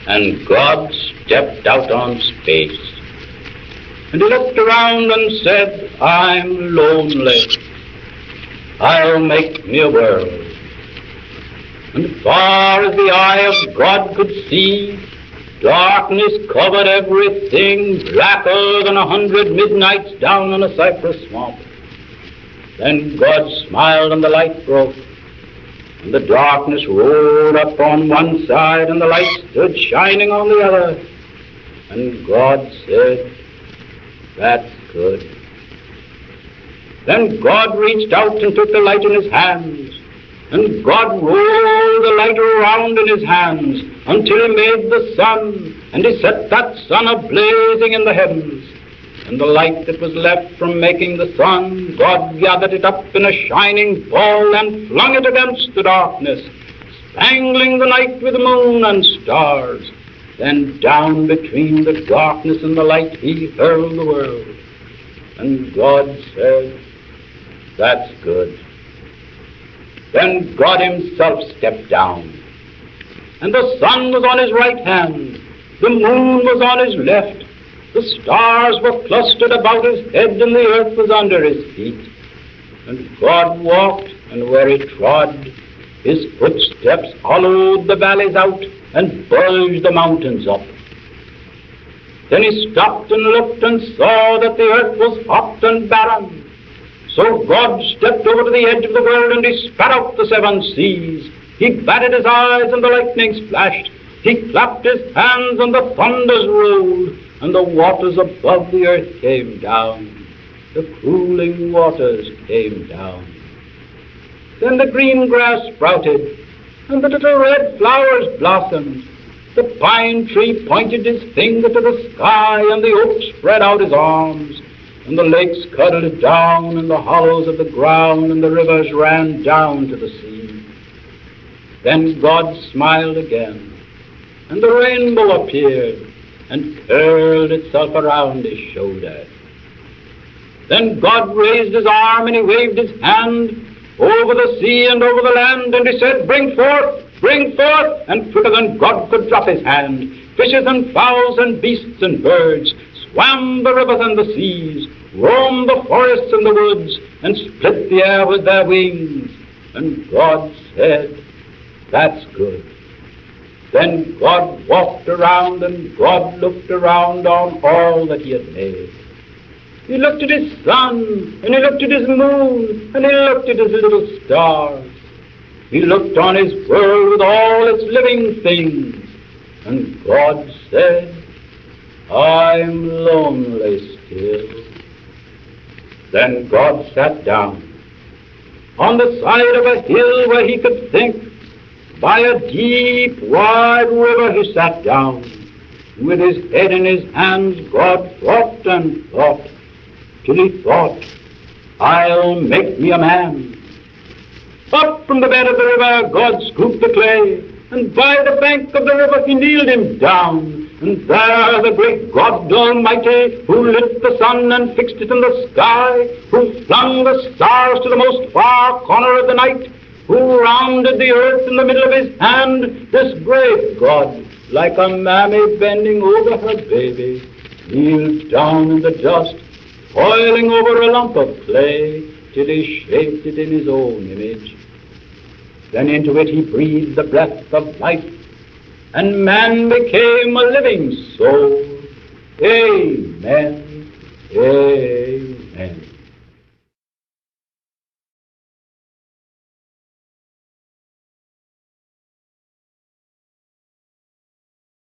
And God stepped out on space. And he looked around and said, I'm lonely. I'll make me a world. And far as the eye of God could see, darkness covered everything, blacker than 100 midnights down in a cypress swamp. Then God smiled and the light broke, and the darkness rolled up on one side and the light stood shining on the other. And God said, that's good. Then God reached out and took the light in his hands, and God rolled the light around in his hands until he made the sun, and he set that sun a-blazing in the heavens. And the light that was left from making the sun, God gathered it up in a shining ball and flung it against the darkness, spangling the night with the moon and stars. Then down between the darkness and the light he hurled the world. And God said, that's good. Then God himself stepped down. And the sun was on his right hand, the moon was on his left, the stars were clustered about his head, and the earth was under his feet. And God walked, and where he trod, his footsteps hollowed the valleys out and bulged the mountains up. Then he stopped and looked and saw that the earth was hot and barren. So God stepped over to the edge of the world, and he spat out the 7 seas. He batted his eyes, and the lightnings flashed. He clapped his hands, and the thunders rolled, and the waters above the earth came down. The cooling waters came down. Then the green grass sprouted, and the little red flowers blossomed. The pine tree pointed his finger to the sky, and the oak spread out his arms. And the lakes cuddled down in the hollows of the ground, and the rivers ran down to the sea. Then God smiled again, and the rainbow appeared and curled itself around his shoulder. Then God raised his arm, and he waved his hand over the sea and over the land, and he said, bring forth, and quicker than God could drop his hand, fishes and fowls and beasts and birds swam the rivers and the seas, roamed the forests and the woods, and split the air with their wings. And God said, that's good. Then God walked around, and God looked around on all that he had made. He looked at his sun, and he looked at his moon, and he looked at his little stars. He looked on his world with all its living things. And God said, I'm lonely still. Then God sat down on the side of a hill where he could think. By a deep, wide river he sat down. With his head in his hands, God thought and thought, till he thought, I'll make me a man. Up from the bed of the river, God scooped the clay, and by the bank of the river he kneeled him down. And there the great God Almighty, who lit the sun and fixed it in the sky, who flung the stars to the most far corner of the night, who rounded the earth in the middle of his hand, this great God, like a mammy bending over her baby, kneeled down in the dust, toiling over a lump of clay, till he shaped it in his own image. Then into it he breathed the breath of life, and man became a living soul. Amen.